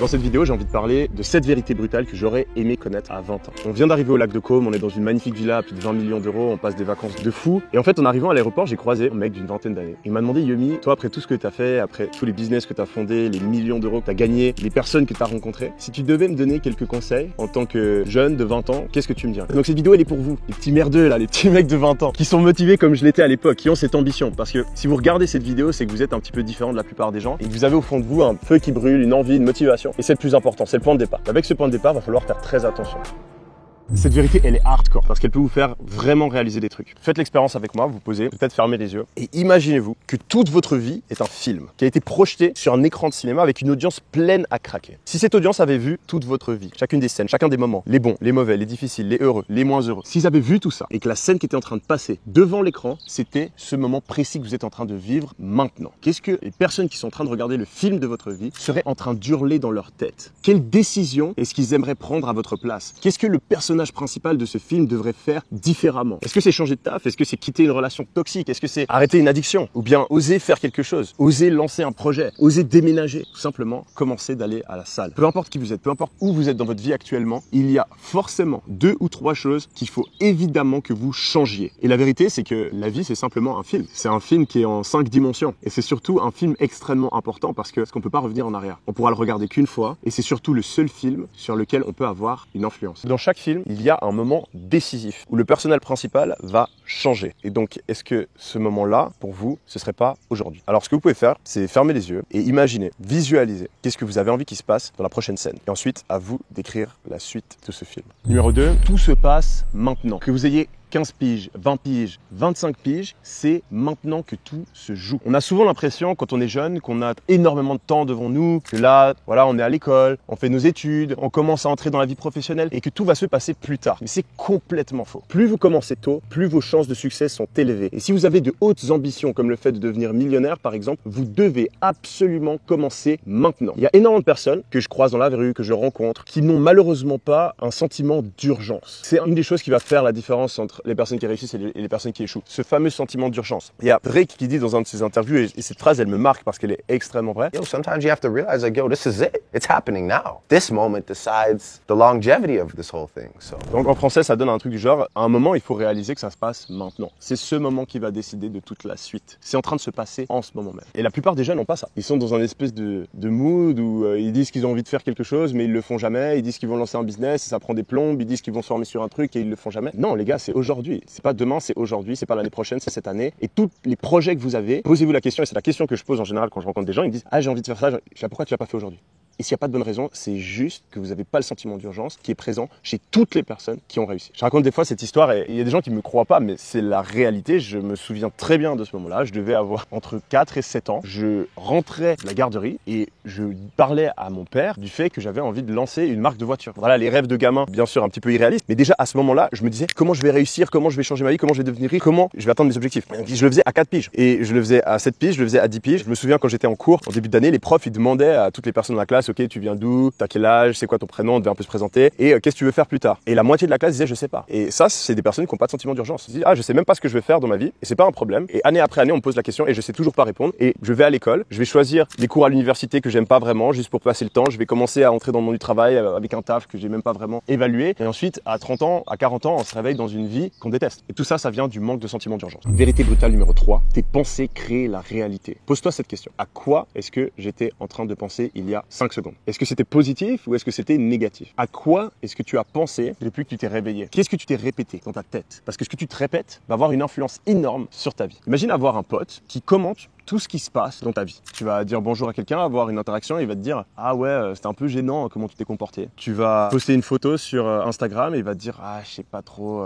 Dans cette vidéo, j'ai envie de parler de 7 vérités brutales que j'aurais aimé connaître à 20 ans. On vient d'arriver au lac de Caume, on est dans une magnifique villa à plus de 20 millions d'euros, on passe des vacances de fou. Et en fait, en arrivant à l'aéroport, j'ai croisé un mec d'une vingtaine d'années. Il m'a demandé, Yomi, toi, après tout ce que tu as fait, après tous les business que tu as fondés, les millions d'euros que tu as gagnés, les personnes que tu as rencontrées, si tu devais me donner quelques conseils en tant que jeune de 20 ans, qu'est-ce que tu me dirais? Donc cette vidéo, elle est pour vous, les petits merdeux là, les petits mecs de 20 ans, qui sont motivés comme je l'étais à l'époque, qui ont cette ambition. Parce que si vous regardez cette vidéo, c'est que vous êtes un petit peu différent de la plupart des gens et que vous avez au fond de vous un feu qui brûle, une envie, une motivation. Et c'est le plus important, c'est le point de départ. Avec ce point de départ, il va falloir faire très attention. Cette vérité, elle est hardcore parce qu'elle peut vous faire vraiment réaliser des trucs. Faites l'expérience avec moi, vous posez, peut-être fermez les yeux et imaginez-vous que toute votre vie est un film qui a été projeté sur un écran de cinéma avec une audience pleine à craquer. Si cette audience avait vu toute votre vie, chacune des scènes, chacun des moments, les bons, les mauvais, les difficiles, les heureux, les moins heureux, s'ils avaient vu tout ça et que la scène qui était en train de passer devant l'écran, c'était ce moment précis que vous êtes en train de vivre maintenant. Qu'est-ce que les personnes qui sont en train de regarder le film de votre vie seraient en train d'hurler dans leur tête? Quelle décision est-ce qu'ils aimeraient prendre à votre place? Qu'est-ce que le personnage principal de ce film devrait faire différemment? Est-ce que c'est changer de taf? Est-ce que c'est quitter une relation toxique? Est-ce que c'est arrêter une addiction? Ou bien oser faire quelque chose? Oser lancer un projet? Oser déménager? Tout simplement, commencer d'aller à la salle. Peu importe qui vous êtes, peu importe où vous êtes dans votre vie actuellement, il y a forcément 2 ou 3 choses qu'il faut évidemment que vous changiez. Et la vérité, c'est que la vie, c'est simplement un film. C'est un film qui est en 5 dimensions. Et c'est surtout un film extrêmement important parce qu'on ne peut pas revenir en arrière. On pourra le regarder qu'une fois et c'est surtout le seul film sur lequel on peut avoir une influence. Dans chaque film, il y a un moment décisif où le personnage principal va changer. Et donc, est-ce que ce moment-là, pour vous, ce serait pas aujourd'hui? Alors, ce que vous pouvez faire, c'est fermer les yeux et imaginer, visualiser qu'est-ce que vous avez envie qu'il se passe dans la prochaine scène. Et ensuite, à vous d'écrire la suite de ce film. Numéro 2, tout se passe maintenant. Que vous ayez 15 piges, 20 piges, 25 piges, c'est maintenant que tout se joue. On a souvent l'impression, quand on est jeune, qu'on a énormément de temps devant nous, que là, voilà, on est à l'école, on fait nos études, on commence à entrer dans la vie professionnelle et que tout va se passer plus tard. Mais c'est complètement faux. Plus vous commencez tôt, plus vos chances de succès sont élevées. Et si vous avez de hautes ambitions, comme le fait de devenir millionnaire, par exemple, vous devez absolument commencer maintenant. Il y a énormément de personnes que je croise dans la rue, que je rencontre, qui n'ont malheureusement pas un sentiment d'urgence. C'est une des choses qui va faire la différence entre les personnes qui réussissent et les personnes qui échouent. Ce fameux sentiment d'urgence. Il y a Drake qui dit dans un de ses interviews, et cette phrase, elle me marque parce qu'elle est extrêmement vraie. Yo, sometimes you have to realize, like, yo, this is it. It's happening now. This moment decides the longevity of this whole thing. So. Donc en français, ça donne un truc du genre, à un moment, il faut réaliser que ça se passe maintenant. C'est ce moment qui va décider de toute la suite. C'est en train de se passer en ce moment même. Et la plupart des jeunes n'ont pas ça. Ils sont dans un espèce de mood où ils disent qu'ils ont envie de faire quelque chose, mais ils le font jamais. Ils disent qu'ils vont lancer un business, et ça prend des plombes. Ils disent qu'ils vont se former sur un truc et ils le font jamais. Non, les gars, c'est aujourd'hui. C'est pas demain, c'est aujourd'hui. C'est pas l'année prochaine, c'est cette année. Et tous les projets que vous avez, posez-vous la question, et c'est la question que je pose en général quand je rencontre des gens. Ils me disent, ah, j'ai envie de faire ça. Je dis, pourquoi tu l'as pas fait aujourd'hui? Et s'il n'y a pas de bonne raison, c'est juste que vous n'avez pas le sentiment d'urgence qui est présent chez toutes les personnes qui ont réussi. Je raconte des fois cette histoire et il y a des gens qui ne me croient pas, mais c'est la réalité. Je me souviens très bien de ce moment-là. Je devais avoir entre 4 et 7 ans. Je rentrais de la garderie et je parlais à mon père du fait que j'avais envie de lancer une marque de voiture. Voilà, les rêves de gamin, bien sûr un petit peu irréalistes, mais déjà à ce moment-là, je me disais comment je vais réussir, comment je vais changer ma vie, comment je vais devenir riche, comment je vais atteindre mes objectifs. Je le faisais à 4 piges et je le faisais à 7 piges, je le faisais à 10 piges. Je me souviens quand j'étais en cours, en début d'année, les profs ils demandaient à toutes les personnes dans la classe, ok, tu viens d'où? T'as quel âge? C'est quoi ton prénom? On devait un peu se présenter. Et qu'est-ce que tu veux faire plus tard? Et la moitié de la classe disait je sais pas. Et ça, c'est des personnes qui n'ont pas de sentiment d'urgence. Ils disent ah, je sais même pas ce que je vais faire dans ma vie et c'est pas un problème. Et année après année, on me pose la question et je sais toujours pas répondre. Et je vais à l'école, je vais choisir des cours à l'université que j'aime pas vraiment, juste pour passer le temps. Je vais commencer à entrer dans le monde du travail avec un taf que j'ai même pas vraiment évalué. Et ensuite, à 30 ans, à 40 ans, on se réveille dans une vie qu'on déteste. Et tout ça, ça vient du manque de sentiment d'urgence. Vérité brutale numéro 3, tes pensées créent la réalité. Pose-toi cette question. À quoi est-ce que j'étais en train de penser il y a 5 secondes? Est-ce que c'était positif ou est-ce que c'était négatif? À quoi est-ce que tu as pensé depuis que tu t'es réveillé? Qu'est-ce que tu t'es répété dans ta tête? Parce que ce que tu te répètes va avoir une influence énorme sur ta vie. Imagine avoir un pote qui commente tout ce qui se passe dans ta vie. Tu vas dire bonjour à quelqu'un, avoir une interaction, et il va te dire ah ouais, c'était un peu gênant comment tu t'es comporté. Tu vas poster une photo sur Instagram et il va te dire ah je sais pas trop,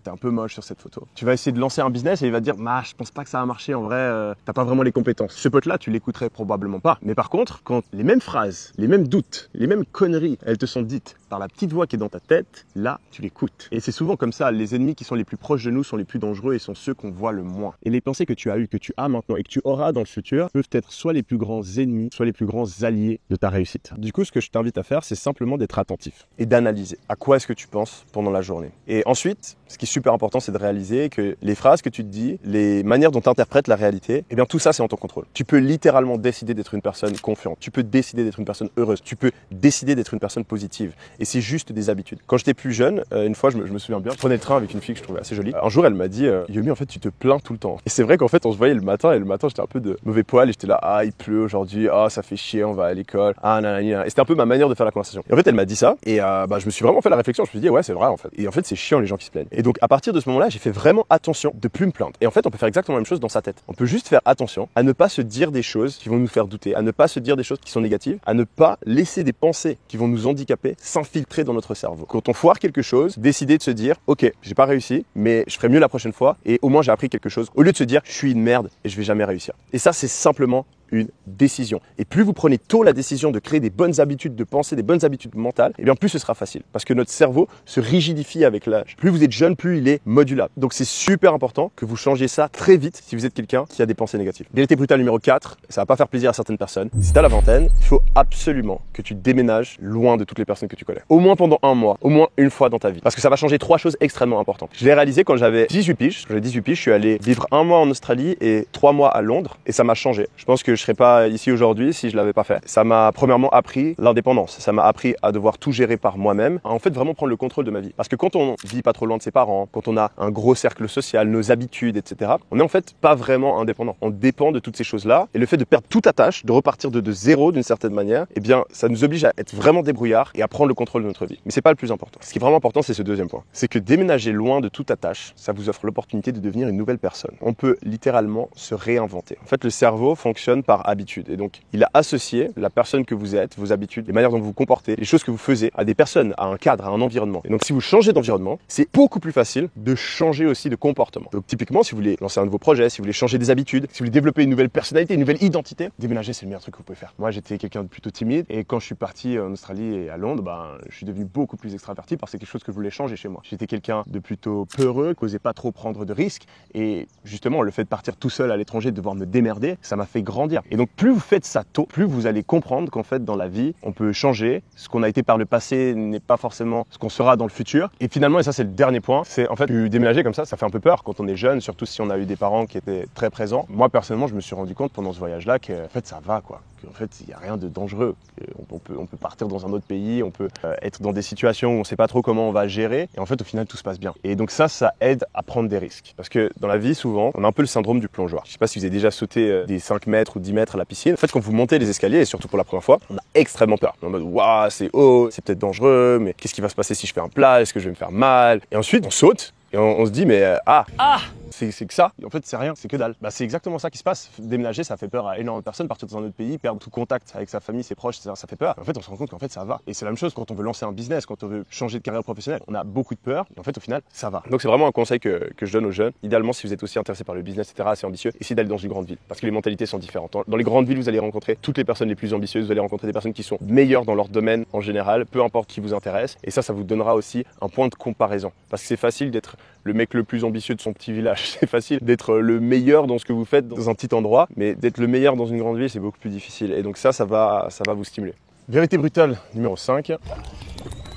t'es un peu moche sur cette photo. Tu vas essayer de lancer un business et il va te dire je pense pas que ça va marcher en vrai, t'as pas vraiment les compétences. Ce pote-là, tu l'écouterais probablement pas. Mais par contre, quand les mêmes phrases, les mêmes doutes, les mêmes conneries, elles te sont dites par la petite voix qui est dans ta tête, là tu l'écoutes. Et c'est souvent comme ça, les ennemis qui sont les plus proches de nous sont les plus dangereux et sont ceux qu'on voit le moins. Et les pensées que tu as eues, que tu as maintenant et que tu auras dans le futur peuvent être soit les plus grands ennemis, soit les plus grands alliés de ta réussite. Du coup, ce que je t'invite à faire, c'est simplement d'être attentif et d'analyser à quoi est-ce que tu penses pendant la journée. Et ensuite, Ce qui est super important, c'est de réaliser que les phrases que tu te dis, les manières dont tu interprètes la réalité, eh bien tout ça, c'est en ton contrôle. Tu peux littéralement décider d'être une personne confiante. Tu peux décider d'être une personne heureuse. Tu peux décider d'être une personne positive. Et c'est juste des habitudes. Quand j'étais plus jeune, une fois, je me souviens bien, je prenais le train avec une fille que je trouvais assez jolie. Un jour, elle m'a dit Yomi, en fait, tu te plains tout le temps. Et c'est vrai qu'en fait, on se voyait le matin, et le matin, j'étais un peu de mauvais poil, et j'étais là, ah, il pleut aujourd'hui, ah, ça fait chier, on va à l'école, ah, nanana. Et c'était un peu ma manière de faire la conversation. Et en fait, elle m'a dit ça, et je me suis vraiment fait la réflexion. Je me suis dit, ouais, c'est vrai, en fait. Et en fait, c'est chiant les gens qui se plaignent. Et donc, à partir de ce moment-là, j'ai fait vraiment attention de plus me plaindre. Et en fait, on peut faire exactement la même chose dans sa tête. On peut juste faire attention à ne pas se dire des choses qui vont nous faire douter, à ne pas se dire des choses qui sont négatives, à ne pas laisser des pensées qui vont nous handicaper s'infiltrer dans notre cerveau. Quand on foire quelque chose, décider de se dire, ok, j'ai pas réussi, mais je ferai mieux la prochaine fois, et au moins j'ai appris quelque chose, au lieu de se dire, je suis une merde et je vais jamais réussir. Et ça, c'est simplement une décision. Et plus vous prenez tôt la décision de créer des bonnes habitudes de pensée, des bonnes habitudes mentales, et bien plus ce sera facile. Parce que notre cerveau se rigidifie avec l'âge. Plus vous êtes jeune, plus il est modulable. Donc c'est super important que vous changiez ça très vite si vous êtes quelqu'un qui a des pensées négatives. Vérité brutale numéro 4, ça va pas faire plaisir à certaines personnes. Si t'as la vingtaine, il faut absolument que tu déménages loin de toutes les personnes que tu connais. Au moins pendant un mois, au moins une fois dans ta vie. Parce que ça va changer 3 choses extrêmement importantes. Je l'ai réalisé quand j'avais 18 piges. Quand j'avais 18 piges, je suis allé vivre un mois en Australie et 3 mois à Londres. Et ça m'a changé. Je pense que je serais pas ici aujourd'hui si je l'avais pas fait. Ça m'a premièrement appris l'indépendance. Ça m'a appris à devoir tout gérer par moi-même, à en fait vraiment prendre le contrôle de ma vie. Parce que quand on vit pas trop loin de ses parents, quand on a un gros cercle social, nos habitudes, etc., on est en fait pas vraiment indépendant. On dépend de toutes ces choses-là. Et le fait de perdre toute attache, de repartir de zéro d'une certaine manière, eh bien, ça nous oblige à être vraiment débrouillard et à prendre le contrôle de notre vie. Mais c'est pas le plus important. Ce qui est vraiment important, c'est ce deuxième point. C'est que déménager loin de toute attache, ça vous offre l'opportunité de devenir une nouvelle personne. On peut littéralement se réinventer. En fait, le cerveau fonctionne par habitude. Et donc, il a associé la personne que vous êtes, vos habitudes, les manières dont vous vous comportez, les choses que vous faisiez à des personnes, à un cadre, à un environnement. Et donc, si vous changez d'environnement, c'est beaucoup plus facile de changer aussi de comportement. Donc, typiquement, si vous voulez lancer un nouveau projet, si vous voulez changer des habitudes, si vous voulez développer une nouvelle personnalité, une nouvelle identité, déménager, c'est le meilleur truc que vous pouvez faire. Moi, j'étais quelqu'un de plutôt timide et quand je suis parti en Australie et à Londres, je suis devenu beaucoup plus extraverti parce que c'est quelque chose que je voulais changer chez moi. J'étais quelqu'un de plutôt peureux, qui n'osait pas trop prendre de risques et justement, le fait de partir tout seul à l'étranger, de devoir me démerder, ça m'a fait grandir. Et donc, plus vous faites ça tôt, plus vous allez comprendre qu'en fait, dans la vie, on peut changer. Ce qu'on a été par le passé n'est pas forcément ce qu'on sera dans le futur. Et finalement, et ça c'est le dernier point, c'est en fait, déménager comme ça fait un peu peur quand on est jeune, surtout si on a eu des parents qui étaient très présents. Moi, personnellement, je me suis rendu compte pendant ce voyage-là qu'en fait, ça va quoi. Qu'en fait, il n'y a rien de dangereux. On peut partir dans un autre pays, on peut être dans des situations où on ne sait pas trop comment on va gérer. Et en fait, au final, tout se passe bien. Et donc ça aide à prendre des risques. Parce que dans la vie, souvent, on a un peu le syndrome du plongeoir. Je ne sais pas si vous avez déjà sauté des 5 mètres ou 10 mètres à la piscine. En fait, quand vous montez les escaliers, et surtout pour la première fois, on a extrêmement peur. On est en mode, waouh, c'est haut, c'est peut-être dangereux, mais qu'est-ce qui va se passer si je fais un plat? Est-ce que je vais me faire mal? Et ensuite, on saute. Et on se dit, mais c'est que ça. Et en fait, c'est rien, c'est que dalle. C'est exactement ça qui se passe. Déménager, ça fait peur à énormément de personnes. Partir dans un autre pays, perdre tout contact avec sa famille, ses proches, ça fait peur. En fait, on se rend compte qu'en fait, ça va. Et c'est la même chose quand on veut lancer un business, quand on veut changer de carrière professionnelle. On a beaucoup de peur. Et en fait, au final, ça va. Donc, c'est vraiment un conseil que je donne aux jeunes. Idéalement, si vous êtes aussi intéressé par le business, etc., assez ambitieux, essayez d'aller dans une grande ville. Parce que les mentalités sont différentes. Dans les grandes villes, vous allez rencontrer toutes les personnes les plus ambitieuses. Vous allez rencontrer des personnes qui sont meilleures dans leur domaine en général, peu importe qui vous intéresse. Et ça vous donnera aussi un point de comparaison. Parce que c'est facile d'être le mec le plus ambitieux de son petit village. C'est facile d'être le meilleur dans ce que vous faites dans un petit endroit, mais d'être le meilleur dans une grande ville, c'est beaucoup plus difficile. Et donc ça va vous stimuler. Vérité brutale numéro 5.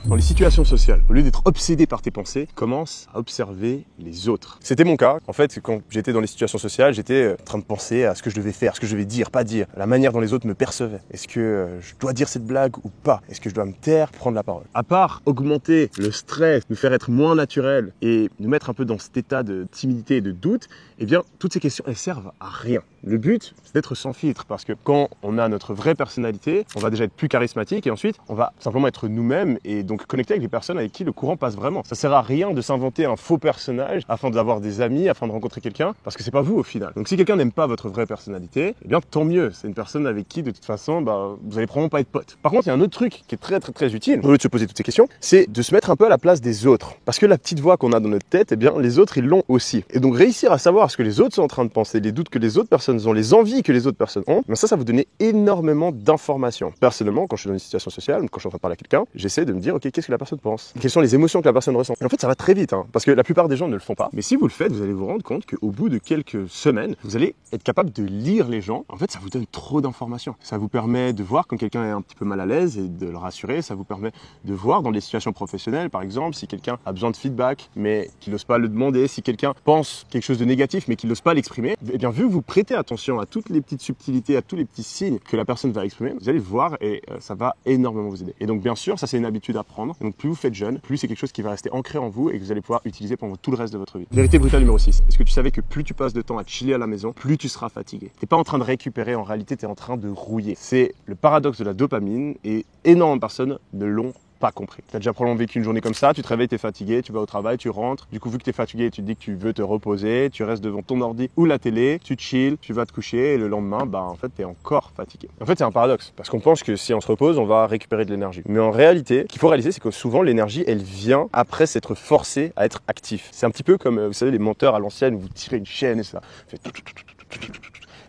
Dans les situations sociales, au lieu d'être obsédé par tes pensées, commence à observer les autres. C'était mon cas. En fait, quand j'étais dans les situations sociales, j'étais en train de penser à ce que je devais faire, ce que je devais dire, pas dire, la manière dont les autres me percevaient. Est-ce que je dois dire cette blague ou pas? Est-ce que je dois me taire, prendre la parole? À part augmenter le stress, nous faire être moins naturel et nous mettre un peu dans cet état de timidité et de doute, eh bien, toutes ces questions, elles servent à rien. Le but, c'est d'être sans filtre parce que quand on a notre vraie personnalité, on va déjà être plus charismatique et ensuite, on va simplement être nous-mêmes et donc connecter avec les personnes avec qui le courant passe vraiment. Ça sert à rien de s'inventer un faux personnage afin d'avoir des amis, afin de rencontrer quelqu'un, parce que c'est pas vous au final. Donc si quelqu'un n'aime pas votre vraie personnalité, eh bien tant mieux. C'est une personne avec qui de toute façon, vous allez probablement pas être pote. Par contre, il y a un autre truc qui est très utile, au lieu de se poser toutes ces questions, c'est de se mettre un peu à la place des autres. Parce que la petite voix qu'on a dans notre tête, eh bien les autres ils l'ont aussi. Et donc réussir à savoir ce que les autres sont en train de penser, les doutes que les autres personnes ont, les envies que les autres personnes ont, ça vous donne énormément d'informations. Personnellement, quand je suis dans une situation sociale, quand je suis en train de parler à quelqu'un, j'essaie de me dire, ok, qu'est-ce que la personne pense? Quelles sont les émotions que la personne ressent? Et en fait, ça va très vite, hein, parce que la plupart des gens ne le font pas. Mais si vous le faites, vous allez vous rendre compte qu'au bout de quelques semaines, vous allez être capable de lire les gens. En fait, ça vous donne trop d'informations. Ça vous permet de voir quand quelqu'un est un petit peu mal à l'aise et de le rassurer. Ça vous permet de voir dans des situations professionnelles, par exemple, si quelqu'un a besoin de feedback, mais qu'il n'ose pas le demander, si quelqu'un pense quelque chose de négatif, mais qu'il n'ose pas l'exprimer, eh bien, vu que vous prêtez attention à toutes les petites subtilités, à tous les petits signes que la personne va exprimer, vous allez voir et ça va énormément vous aider. Et donc, bien sûr, ça, c'est une habitude à prendre. Et donc, plus vous faites jeune, plus c'est quelque chose qui va rester ancré en vous et que vous allez pouvoir utiliser pendant tout le reste de votre vie. Vérité brutale numéro 6. Est-ce que tu savais que plus tu passes de temps à chiller à la maison, plus tu seras fatigué? T'es pas en train de récupérer, en réalité, tu es en train de rouiller. C'est le paradoxe de la dopamine et énormément de personnes ne l'ont pas compris. Tu as déjà probablement vécu une journée comme ça, tu te réveilles, tu es fatigué, tu vas au travail, tu rentres. Du coup, vu que tu es fatigué, tu te dis que tu veux te reposer, tu restes devant ton ordi ou la télé, tu chill, tu vas te coucher et le lendemain, en fait, tu es encore fatigué. En fait, c'est un paradoxe parce qu'on pense que si on se repose, on va récupérer de l'énergie. Mais en réalité, ce qu'il faut réaliser, c'est que souvent, l'énergie, elle vient après s'être forcé à être actif. C'est un petit peu comme, vous savez, les menteurs à l'ancienne où vous tirez une chaîne et ça fait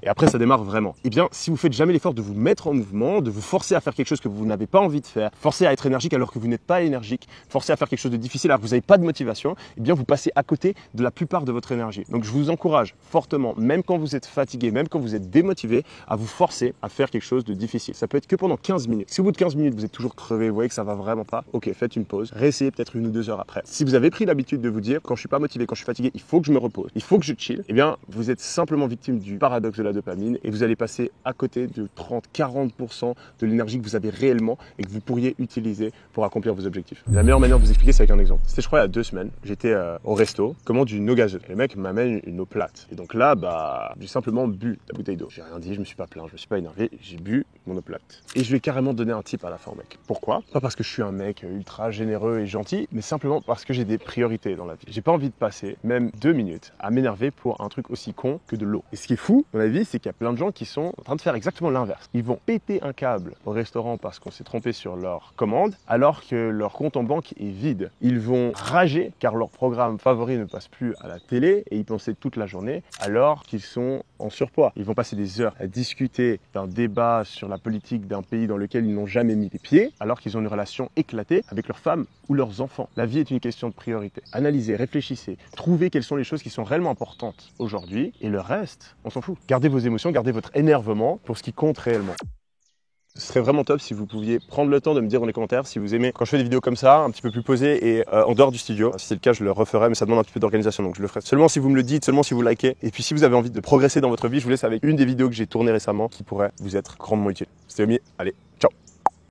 et après ça démarre vraiment. Eh bien, si vous faites jamais l'effort de vous mettre en mouvement, de vous forcer à faire quelque chose que vous n'avez pas envie de faire, forcer à être énergique alors que vous n'êtes pas énergique, forcer à faire quelque chose de difficile alors que vous n'avez pas de motivation, eh bien vous passez à côté de la plupart de votre énergie. Donc je vous encourage fortement, même quand vous êtes fatigué, même quand vous êtes démotivé, à vous forcer à faire quelque chose de difficile. Ça peut être que pendant 15 minutes. Si au bout de 15 minutes vous êtes toujours crevé, vous voyez que ça va vraiment pas, ok, faites une pause, réessayez peut-être 1 ou 2 heures après. Si vous avez pris l'habitude de vous dire, quand je suis pas motivé, quand je suis fatigué, il faut que je me repose, il faut que je chill, eh bien vous êtes simplement victime du paradoxe de la dopamine et vous allez passer à côté de 30-40% de l'énergie que vous avez réellement et que vous pourriez utiliser pour accomplir vos objectifs. La meilleure manière de vous expliquer, c'est avec un exemple. C'était, je crois, il y a 2 semaines, j'étais au resto, commande une eau gazeuse. Le mec m'amène une eau plate. Et donc là, j'ai simplement bu la bouteille d'eau. J'ai rien dit, je me suis pas plaint, je me suis pas énervé, j'ai bu mon eau plate. Et je lui ai carrément donné un tip à la fin au mec. Pourquoi? Pas parce que je suis un mec ultra généreux et gentil, mais simplement parce que j'ai des priorités dans la vie. J'ai pas envie de passer même 2 minutes à m'énerver pour un truc aussi con que de l'eau. Et ce qui est fou dans la vie, c'est qu'il y a plein de gens qui sont en train de faire exactement l'inverse. Ils vont péter un câble au restaurant parce qu'on s'est trompé sur leur commande, alors que leur compte en banque est vide. Ils vont rager car leur programme favori ne passe plus à la télé et y penser toute la journée, alors qu'ils sont en surpoids. Ils vont passer des heures à discuter d'un débat sur la politique d'un pays dans lequel ils n'ont jamais mis les pieds, alors qu'ils ont une relation éclatée avec leur femme ou leurs enfants. La vie est une question de priorité. Analysez, réfléchissez, trouvez quelles sont les choses qui sont réellement importantes aujourd'hui et le reste, on s'en fout. Gardez vos émotions, gardez votre énervement pour ce qui compte réellement. Ce serait vraiment top si vous pouviez prendre le temps de me dire dans les commentaires si vous aimez quand je fais des vidéos comme ça, un petit peu plus posées et en dehors du studio. Si c'est le cas, je le referai, mais ça demande un petit peu d'organisation, donc je le ferai seulement si vous me le dites, seulement si vous likez. Et puis si vous avez envie de progresser dans votre vie, je vous laisse avec une des vidéos que j'ai tournées récemment qui pourrait vous être grandement utile. C'était Yomi, allez, ciao!